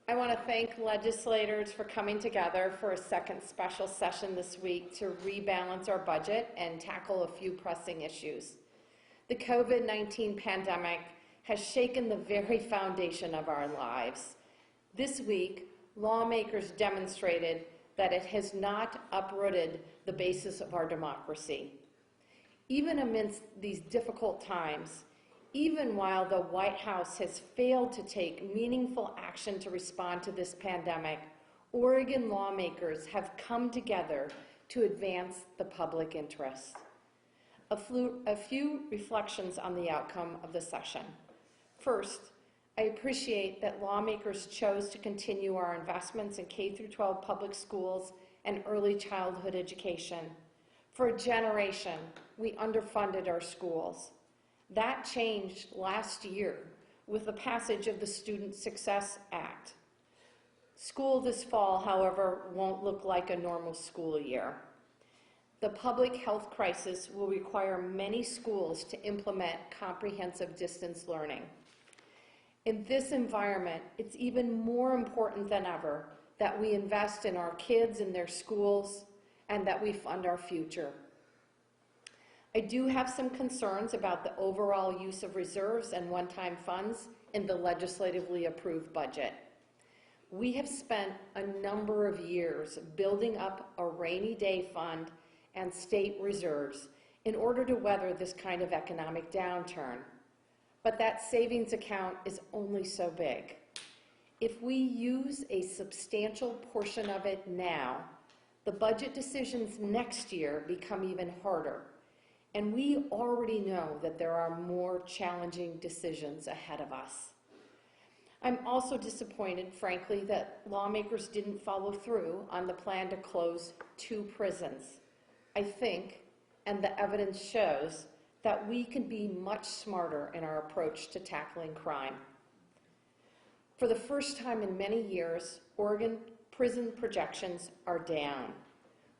I want to thank legislators for coming together for a second special session this week to rebalance our budget and tackle a few pressing issues. The COVID-19 pandemic has shaken the very foundation of our lives. This week, lawmakers demonstrated that it has not uprooted the basis of our democracy. Even amidst these difficult times, even while the White House has failed to take meaningful action to respond to this pandemic, Oregon lawmakers have come together to advance the public interest. A few reflections on the outcome of the session. First, I appreciate that lawmakers chose to continue our investments in K-12 public schools and early childhood education. For a generation, we underfunded our schools. That changed last year with the passage of the Student Success Act. School this fall, however, won't look like a normal school year. The public health crisis will require many schools to implement comprehensive distance learning. In this environment, it's even more important than ever that we invest in our kids and their schools and that we fund our future. I do have some concerns about the overall use of reserves and one-time funds in the legislatively approved budget. We have spent a number of years building up a rainy day fund and state reserves in order to weather this kind of economic downturn. But that savings account is only so big. If we use a substantial portion of it now, the budget decisions next year become even harder. And we already know that there are more challenging decisions ahead of us. I'm also disappointed, frankly, that lawmakers didn't follow through on the plan to close 2 prisons. I think, and the evidence shows, that we can be much smarter in our approach to tackling crime. For the first time in many years, Oregon prison projections are down.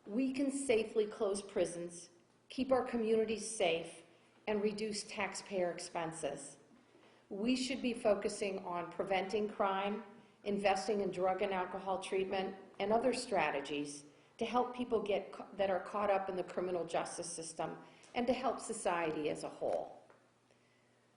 We can safely close prisons, keep our communities safe, and reduce taxpayer expenses. We should be focusing on preventing crime, investing in drug and alcohol treatment, and other strategies to help people that are caught up in the criminal justice system and to help society as a whole.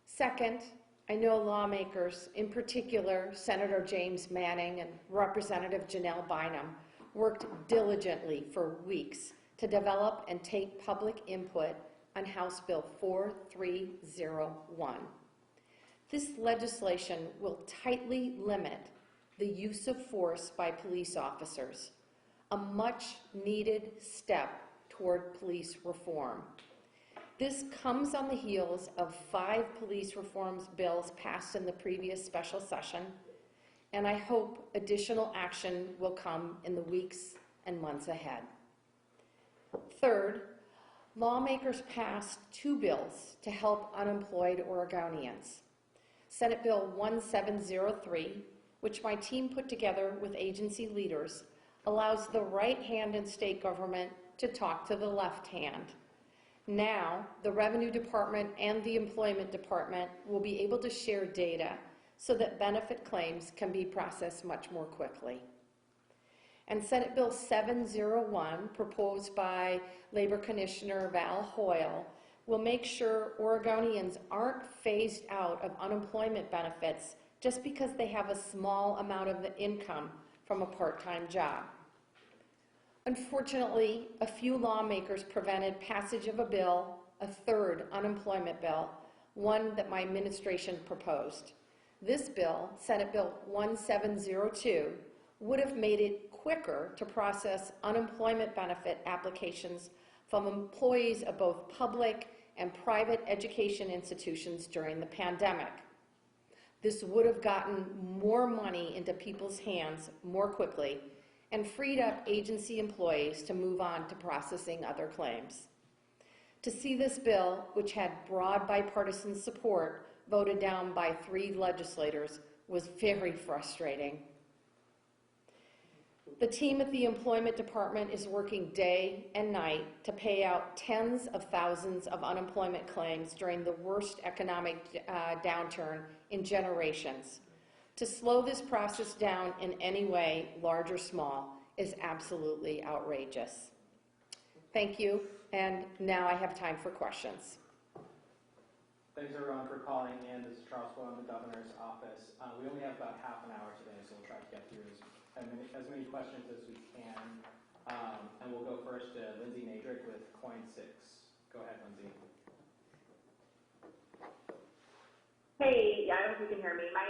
Second, I know lawmakers, in particular Senator James Manning and Representative Janelle Bynum, worked diligently for weeks to develop and take public input on House Bill 4301. This legislation will tightly limit the use of force by police officers, a much-needed step toward police reform. This comes on the heels of 5 police reform bills passed in the previous special session, and I hope additional action will come in the weeks and months ahead. Third, lawmakers passed 2 bills to help unemployed Oregonians. Senate Bill 1703, which my team put together with agency leaders, allows the right hand in state government to talk to the left hand. Now, the Revenue Department and the Employment Department will be able to share data so that benefit claims can be processed much more quickly. And Senate Bill 701, proposed by Labor Commissioner Val Hoyle, will make sure Oregonians aren't phased out of unemployment benefits just because they have a small amount of the income from a part-time job. Unfortunately, a few lawmakers prevented passage of a bill, a 3rd unemployment bill, one that my administration proposed. This bill, Senate Bill 1702, would have made it quicker to process unemployment benefit applications from employees of both public and private education institutions during the pandemic. This would have gotten more money into people's hands more quickly and freed up agency employees to move on to processing other claims. To see this bill, which had broad bipartisan support, voted down by 3 legislators was very frustrating. The team at the Employment Department is working day and night to pay out tens of thousands of unemployment claims during the worst economic downturn in generations. To slow this process down in any way, large or small, is absolutely outrageous. Thank you, and now I have time for questions. Thanks everyone for calling in. This is Charles Wong, the governor's office. We only have about half an hour today, so we'll try to get through as many questions as we can. And we'll go first to Lindsay Nadrick with Coin 6. Go ahead, Lindsay. Hey, I don't know if you can hear me. My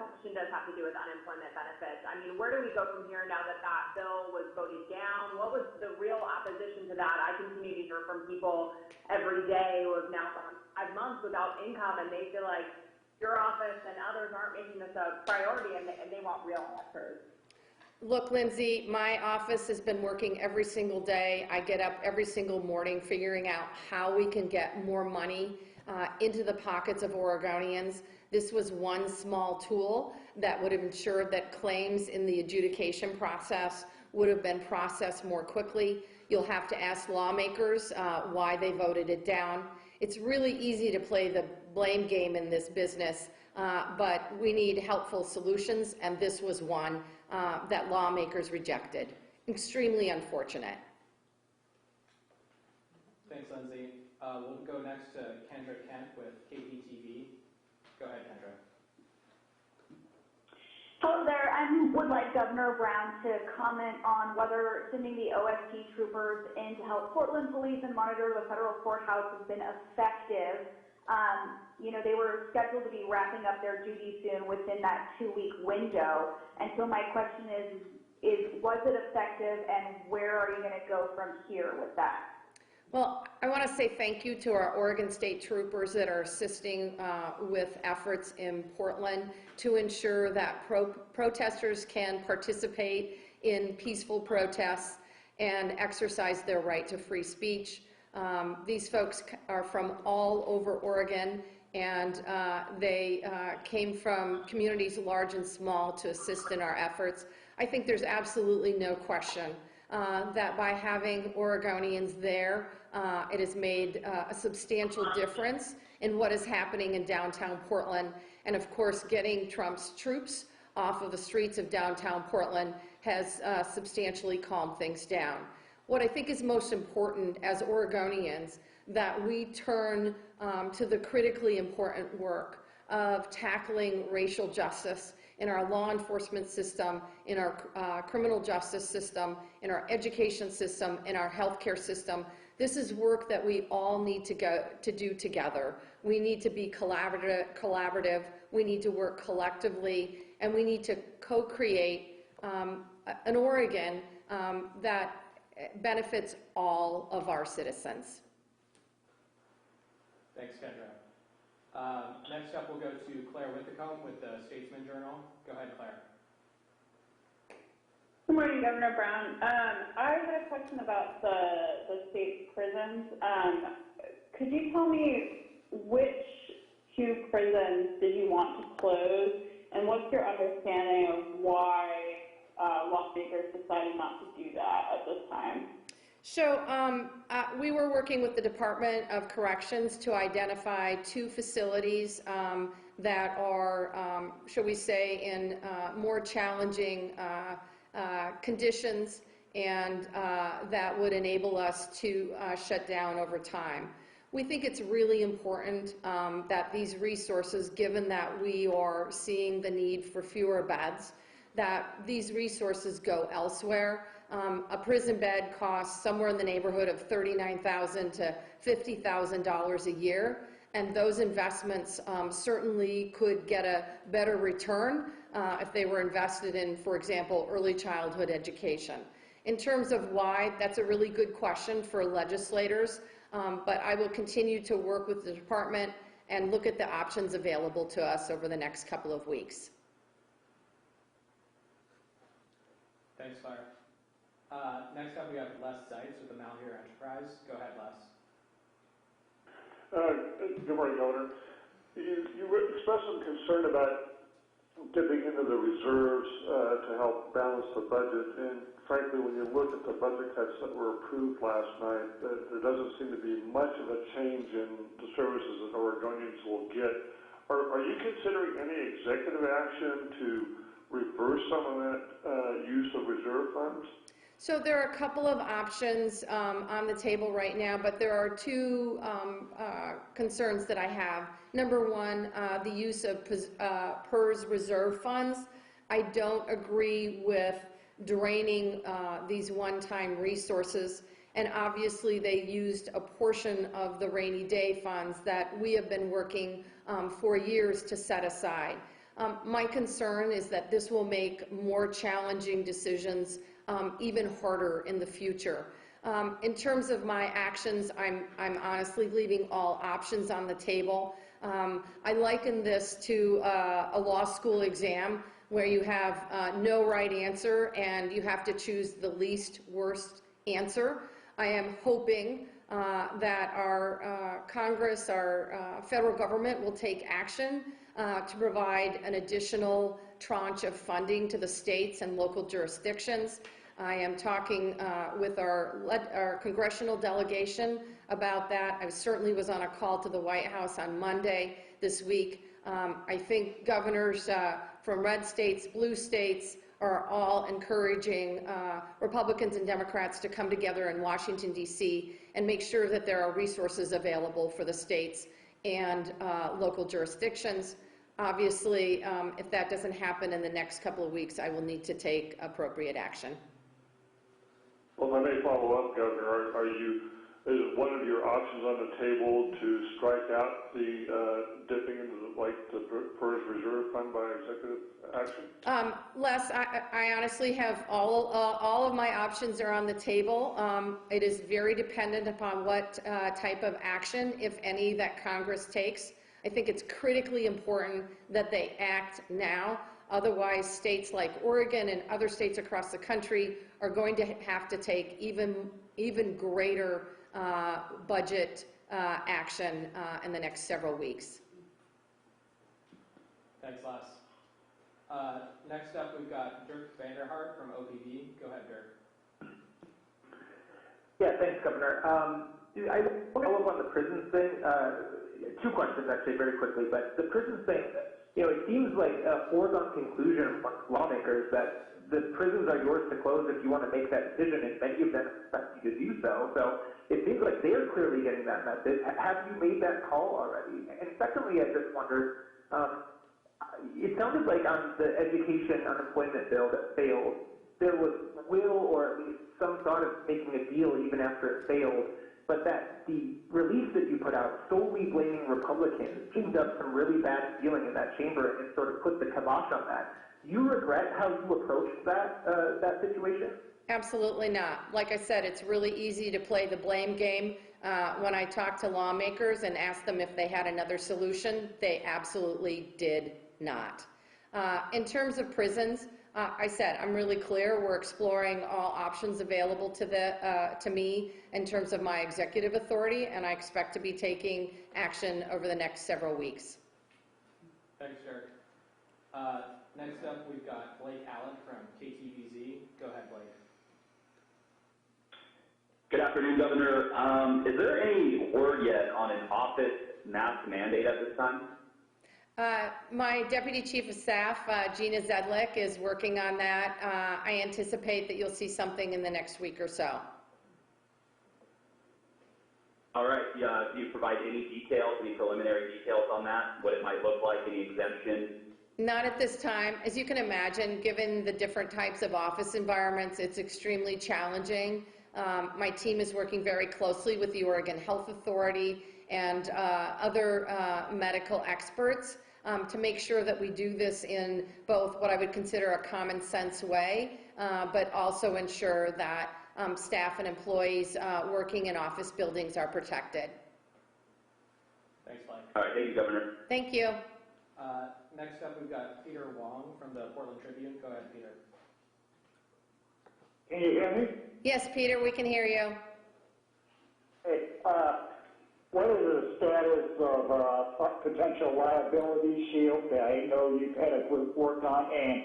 question does have to do with unemployment benefits. I mean, where do we go from here now that that bill was voted down? What was the real opposition to that? I continue to hear from people every day who have now gone 5 months without income, and they feel like your office and others aren't making this a priority, and they want real answers. Look, Lindsay, my office has been working every single day. I get up every single morning figuring out how we can get more money into the pockets of Oregonians. This was one small tool that would have ensured that claims in the adjudication process would have been processed more quickly. You'll have to ask lawmakers why they voted it down. It's really easy to play the blame game in this business, but we need helpful solutions, and this was one that lawmakers rejected. Extremely unfortunate. Thanks, Lindsay. We'll go next to Kendra Kent with KPTV. Go ahead, Kendra. Hello there. I would like Governor Brown to comment on whether sending the OST troopers in to help Portland police and monitor the federal courthouse has been effective. They were scheduled to be wrapping up their duty soon within that 2-week window. And so my question is was it effective, and where are you going to go from here with that? Well, I want to say thank you to our Oregon State troopers that are assisting with efforts in Portland to ensure that protesters can participate in peaceful protests and exercise their right to free speech. These folks are from all over Oregon, and they came from communities large and small to assist in our efforts. I think there's absolutely no question that by having Oregonians there, it has made a substantial difference in what is happening in downtown Portland. And of course, getting Trump's troops off of the streets of downtown Portland has substantially calmed things down. What I think is most important as Oregonians, that we turn to the critically important work of tackling racial justice in our law enforcement system, in our criminal justice system, in our education system, in our healthcare system. This is work that we all need to do together. We need to be collaborative, we need to work collectively, and we need to co-create an Oregon that benefits all of our citizens. Thanks, Kendra. Next up, we'll go to Claire Withacombe with the Statesman Journal. Go ahead, Claire. Good morning, Governor Brown. I had a question about the state prisons. Could you tell me which 2 prisons did you want to close, and what's your understanding of why lawmakers decided not to do that at this time? So we were working with the Department of Corrections to identify 2 facilities that are, shall we say, in more challenging conditions, and that would enable us to shut down over time. We think it's really important that these resources, given that we are seeing the need for fewer beds, that these resources go elsewhere. A prison bed costs somewhere in the neighborhood of $39,000 to $50,000 a year, and those investments certainly could get a better return if they were invested in, for example, early childhood education. In terms of why, that's a really good question for legislators, but I will continue to work with the department and look at the options available to us over the next couple of weeks. Thanks, Claire. Next up, we have Les Seitz with the Malheur Enterprise. Go ahead, Les. Good morning, Governor. You expressed some concern about dipping into the reserves to help balance the budget. And frankly, when you look at the budget cuts that were approved last night, there doesn't seem to be much of a change in the services that Oregonians will get Are you considering any executive action to reverse some of that use of reserve funds? So there are a couple of options on the table right now, but there are two concerns that I have. Number one, the use of PERS reserve funds. I don't agree with draining these one-time resources, and obviously they used a portion of the rainy day funds that we have been working for years to set aside. My concern is that this will make more challenging decisions even harder in the future. In terms of my actions, I'm honestly leaving all options on the table. I liken this to a law school exam where you have no right answer and you have to choose the least worst answer. I am hoping that our Congress, our federal government will take action to provide an additional tranche of funding to the states and local jurisdictions. I am talking with our congressional delegation about that. I certainly was on a call to the White House on Monday this week. I think governors from red states, blue states, are all encouraging Republicans and Democrats to come together in Washington, D.C. and make sure that there are resources available for the states and local jurisdictions. Obviously, if that doesn't happen in the next couple of weeks, I will need to take appropriate action. Well, if I may follow up, Governor, is one of your options on the table to strike out the dipping into the PERS reserve fund by executive action? Les, I honestly have all of my options are on the table. It is very dependent upon what type of action, if any, that Congress takes. I think it's critically important that they act now. Otherwise, states like Oregon and other states across the country are going to have to take even greater budget action in the next several weeks. Thanks, Les. Next up, we've got Dirk Vanderhart from OPD. Go ahead, Dirk. Yeah, thanks, Governor. I want to follow up on the prisons thing. Two questions, actually, very quickly. But the prisons thing, it seems like a foregone conclusion amongst lawmakers that the prisons are yours to close if you want to make that decision, and many of them expect you to do so. So it seems like they're clearly getting that message. Have you made that call already? And secondly, I just wondered, it sounded like on the education unemployment bill that failed, there was will or at least some thought of making a deal even after it failed, but that the release that you put out solely blaming Republicans teamed up some really bad feeling in that chamber and sort of put the kibosh on that. Do you regret how you approached that situation? Absolutely not. Like I said, it's really easy to play the blame game. When I talked to lawmakers and asked them if they had another solution, they absolutely did not. In terms of prisons, I said, I'm really clear. We're exploring all options available to me in terms of my executive authority, and I expect to be taking action over the next several weeks. Thanks, Dirk. Next up, we've got Blake Allen from KTVZ. Go ahead, Blake. Good afternoon, Governor. Is there any word yet on an office mask mandate at this time? My Deputy Chief of Staff, Gina Zedlick, is working on that. I anticipate that you'll see something in the next week or so. All right. Do you provide any details, any preliminary details on that? What it might look like, any exemption? Not at this time. As you can imagine, given the different types of office environments, it's extremely challenging. My team is working very closely with the Oregon Health Authority and other medical experts to make sure that we do this in both what I would consider a common sense way, but also ensure that staff and employees working in office buildings are protected. Thanks, Blake. All right. Thank you, Governor. Thank you. Next up, we've got Peter Wong from the Portland Tribune. Go ahead, Peter. Can you hear me? Yes, Peter, we can hear you. Hey, what is the status of potential liability shield that I know you've had a group work on, and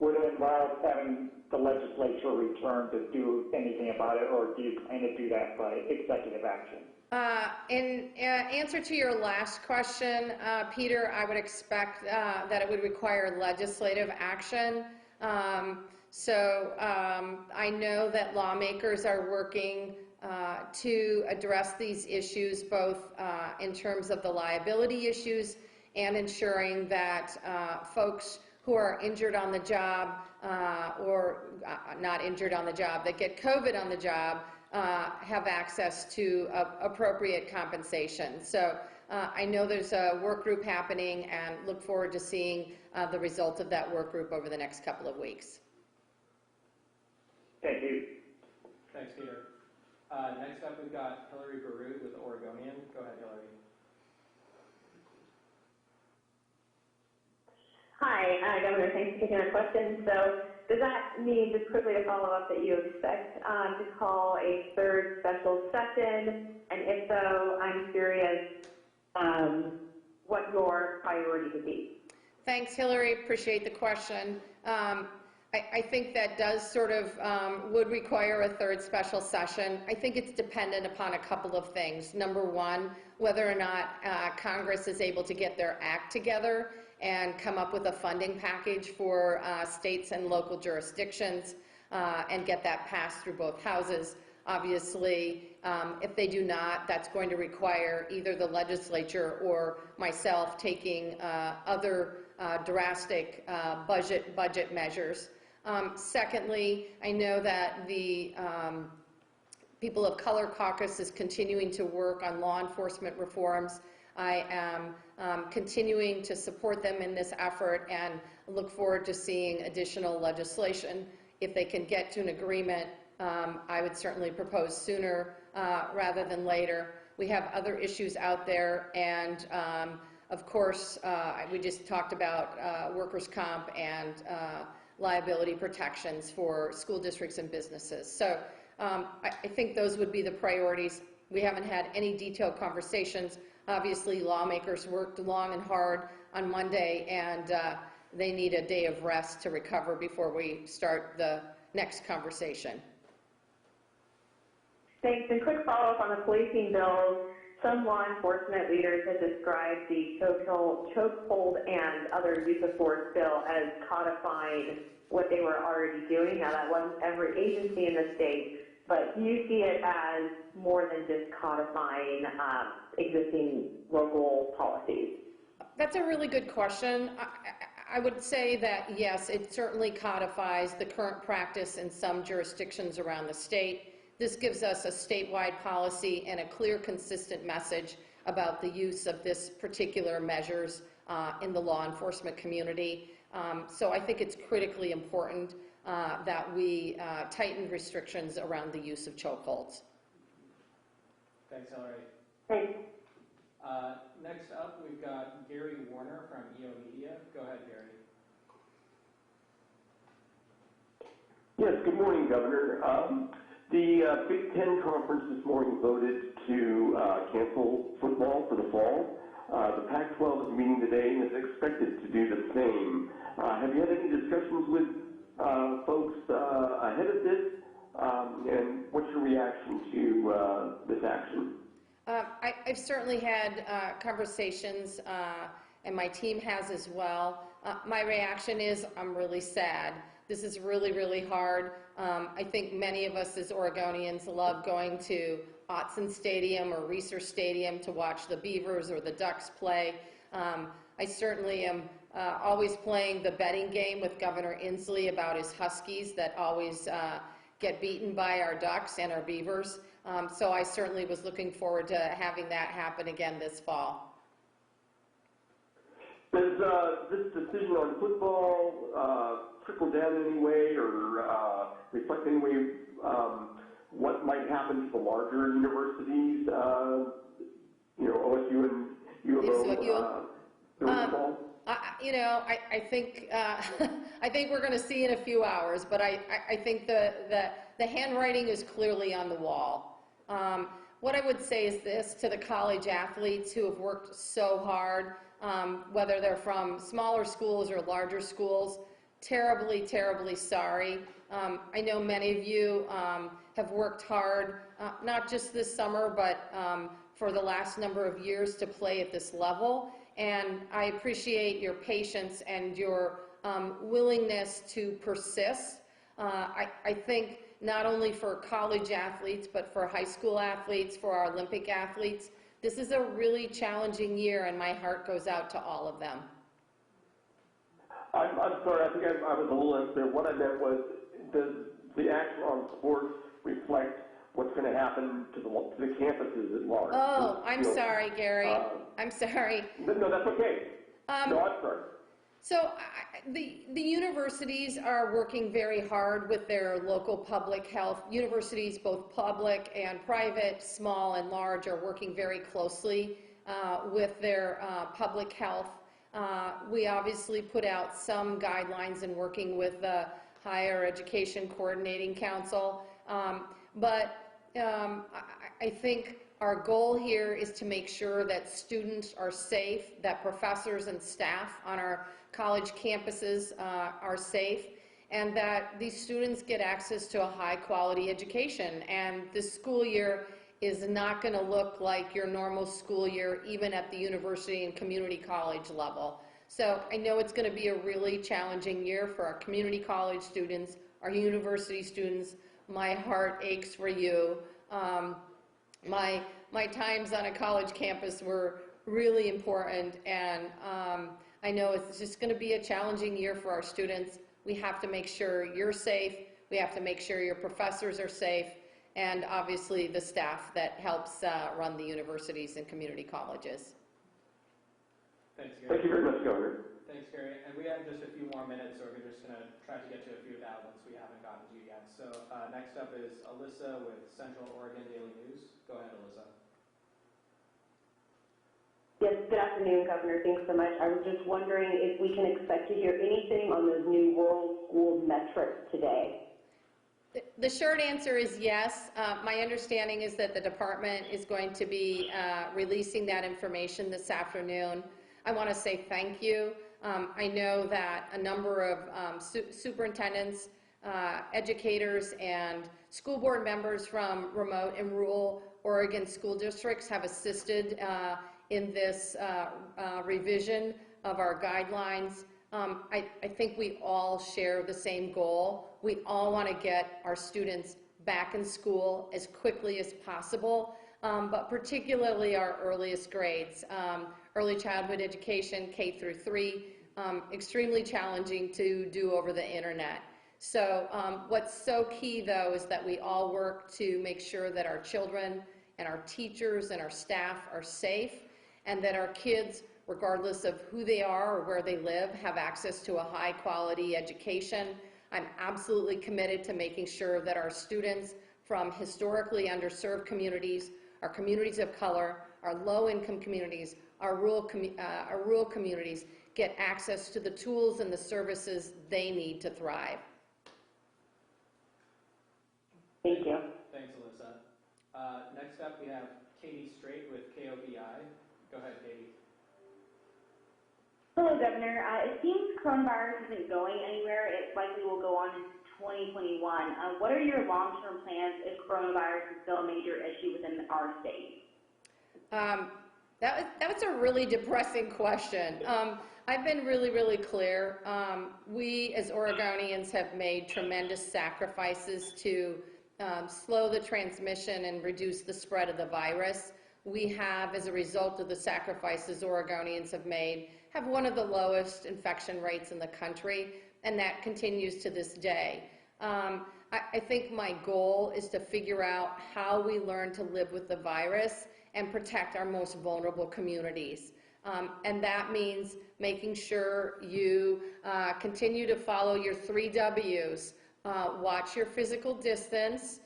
would it involve having the legislature return to do anything about it, or do you plan to do that by executive action? In answer to your last question, Peter, I would expect that it would require legislative action. I know that lawmakers are working to address these issues, both in terms of the liability issues and ensuring that folks who are injured on the job or not injured on the job, that get COVID on the job, have access to appropriate compensation. So I know there's a work group happening and look forward to seeing the result of that work group over the next couple of weeks. Thank you. Thanks, Peter. Next up, we've got Hillary Baroud with Oregonian. Go ahead, Hillary. Hi, Governor. Thanks for taking our question. So does that mean, just quickly to follow up, that you expect to call a third special session? And if so, I'm curious what your priority would be. Thanks, Hillary. Appreciate the question. I think that does sort of would require a third special session. I think it's dependent upon a couple of things. Number one, whether or not Congress is able to get their act together and come up with a funding package for states and local jurisdictions and get that passed through both houses. Obviously, if they do not, that's going to require either the legislature or myself taking other drastic budget measures. Secondly, I know that the People of Color Caucus is continuing to work on law enforcement reforms. I am continuing to support them in this effort and look forward to seeing additional legislation. If they can get to an agreement, I would certainly propose sooner rather than later. We have other issues out there, and of course, we just talked about workers' comp and liability protections for school districts and businesses. So I think those would be the priorities. We haven't had any detailed conversations. Obviously, lawmakers worked long and hard on Monday, and they need a day of rest to recover before we start the next conversation. Thanks. And quick follow-up on the policing bill. Some law enforcement leaders have described the chokehold and other use of force bill as codifying what they were already doing. Now, that wasn't every agency in the state, but do you see it as more than just codifying existing local policies? That's a really good question. I would say that, yes, it certainly codifies the current practice in some jurisdictions around the state. This gives us a statewide policy and a clear, consistent message about the use of this particular measures in the law enforcement community. So I think it's critically important that we tighten restrictions around the use of chokeholds. Thanks, Hillary. Thanks. Next up, we've got Gary Warner from EO Media. Go ahead, Gary. Yes, good morning, Governor. The Big Ten Conference this morning voted to cancel football for the fall. The Pac-12 is meeting today and is expected to do the same. Have you had any discussions with folks ahead of this? And what's your reaction to this action? I've certainly had conversations, and my team has as well. My reaction is I'm really sad. This is really, really hard. I think many of us as Oregonians love going to Autzen Stadium or Reser Stadium to watch the Beavers or the Ducks play. I certainly am always playing the betting game with Governor Inslee about his Huskies that always get beaten by our Ducks and our Beavers. So I certainly was looking forward to having that happen again this fall. Does this decision on football trickle down in any way or reflect in any way what might happen to the larger universities, OSU and U of O, during the fall? I think I think we're going to see in a few hours, but I think the handwriting is clearly on the wall. What I would say is this to the college athletes who have worked so hard, whether they're from smaller schools or larger schools, terribly, terribly sorry. I know many of you have worked hard, not just this summer, but for the last number of years to play at this level, and I appreciate your patience and your willingness to persist. I think not only for college athletes, but for high school athletes, for our Olympic athletes, this is a really challenging year, and my heart goes out to all of them. I'm sorry, I think I was a little unclear. What I meant was, does the action on sports reflect what's going to happen to the campuses at large? Oh, I'm sorry, Gary. I'm sorry. No, that's okay. No, I'm sorry. So the universities are working very hard with their local public health. Universities, both public and private, small and large, are working very closely with their public health. We obviously put out some guidelines in working with the Higher Education Coordinating Council, but I think our goal here is to make sure that students are safe, that professors and staff on our college campuses are safe, and that these students get access to a high-quality education. And this school year is not going to look like your normal school year, even at the university and community college level. So I know it's going to be a really challenging year for our community college students, our university students. My heart aches for you. My times on a college campus were really important, and I know it's just going to be a challenging year for our students. We have to make sure you're safe. We have to make sure your professors are safe, and obviously the staff that helps run the universities and community colleges. Thanks, Gary. Thank you very much, Governor. Thanks, Gary. And we have just a few more minutes, so we're just going to try to get to a few of the ones we haven't gotten to yet. So next up is Alyssa with Central Oregon Daily News. Go ahead, Alyssa. Yes, good afternoon, Governor. Thanks so much. I was just wondering if we can expect to hear anything on those new rural school metrics today. The short answer is yes. My understanding is that the department is going to be releasing that information this afternoon. I want to say thank you. I know that a number of superintendents, educators, and school board members from remote and rural Oregon school districts have assisted in this revision of our guidelines. I think we all share the same goal. We all want to get our students back in school as quickly as possible, but particularly our earliest grades. Early childhood education, K through 3, extremely challenging to do over the internet. So what's so key, though, is that we all work to make sure that our children and our teachers and our staff are safe, and that our kids, regardless of who they are or where they live, have access to a high-quality education. I'm absolutely committed to making sure that our students from historically underserved communities, our communities of color, our low-income communities, our rural communities get access to the tools and the services they need to thrive. Thank you. Thanks, Alyssa. Next up, we have Katie Strait with KOBI. Go ahead, Katie. Hello, Governor. It seems coronavirus isn't going anywhere. It likely will go on into 2021. What are your long-term plans if coronavirus is still a major issue within our state? That was a really depressing question. I've been really, really clear. We as Oregonians have made tremendous sacrifices to slow the transmission and reduce the spread of the virus. We have, as a result of the sacrifices Oregonians have made, have one of the lowest infection rates in the country, and that continues to this day. I think my goal is to figure out how we learn to live with the virus and protect our most vulnerable communities. And that means making sure you continue to follow your 3 W's. Watch your physical distance,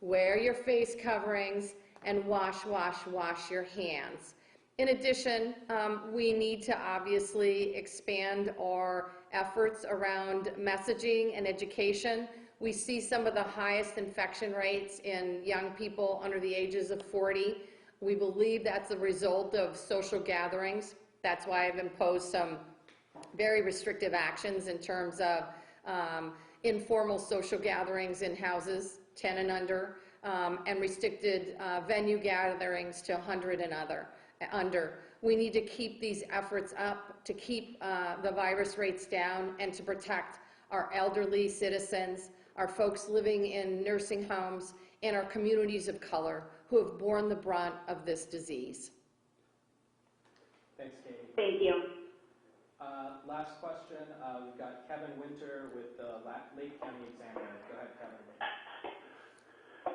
wear your face coverings, and wash your hands. In addition, we need to obviously expand our efforts around messaging and education. We see some of the highest infection rates in young people under the ages of 40. We believe that's a result of social gatherings. That's why I've imposed some very restrictive actions in terms of informal social gatherings in houses, 10 and under. and restricted venue gatherings to 100 and under. We need to keep these efforts up to keep the virus rates down and to protect our elderly citizens, our folks living in nursing homes, and our communities of color who have borne the brunt of this disease. Thanks, Katie. Thank you. Last question, we've got Kevin Winter with the Lake County Examiner. Go ahead,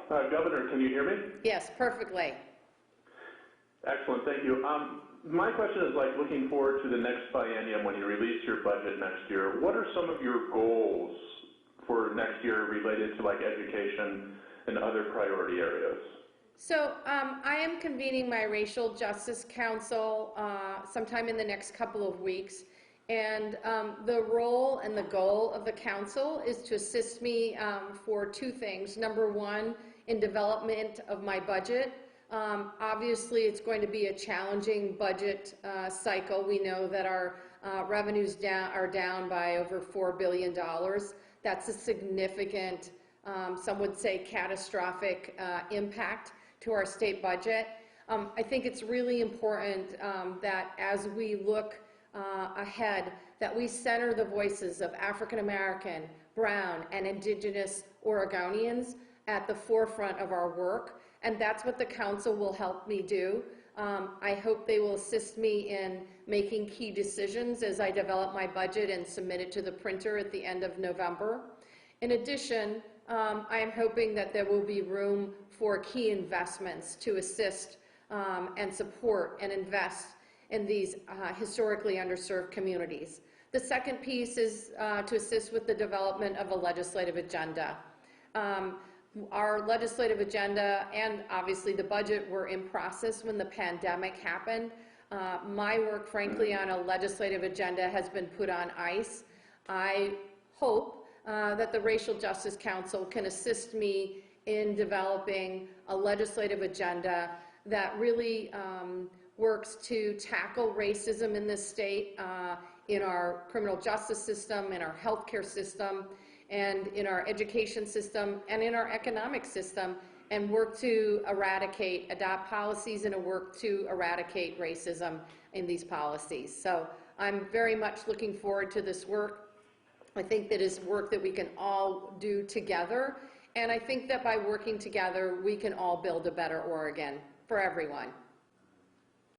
Kevin. Governor, can you hear me? Yes, perfectly. Excellent, thank you. My question is like looking forward to the next biennium when you release your budget next year. What are some of your goals for next year related to like education and other priority areas? So I am convening my Racial Justice Council sometime in the next couple of weeks. And the role and the goal of the council is to assist me for two things. Number one, in development of my budget. Obviously, it's going to be a challenging budget cycle. We know that our revenues are down by over $4 billion. That's a significant, some would say catastrophic impact to our state budget. I think it's really important that as we look ahead, that we center the voices of African American, Brown, and Indigenous Oregonians at the forefront of our work, and that's what the council will help me do. I hope they will assist me in making key decisions as I develop my budget and submit it to the printer at the end of November. In addition, I am hoping that there will be room for key investments to assist and support and invest in these historically underserved communities. The second piece is to assist with the development of a legislative agenda. Our legislative agenda and obviously the budget were in process when the pandemic happened. My work, frankly, on a legislative agenda has been put on ice. I hope that the Racial Justice Council can assist me in developing a legislative agenda that really works to tackle racism in this state, in our criminal justice system, in our healthcare system, and in our education system, and in our economic system, and work to adopt policies and work to eradicate racism in these policies. So I'm very much looking forward to this work. I think that is work that we can all do together, and I think that by working together, we can all build a better Oregon for everyone.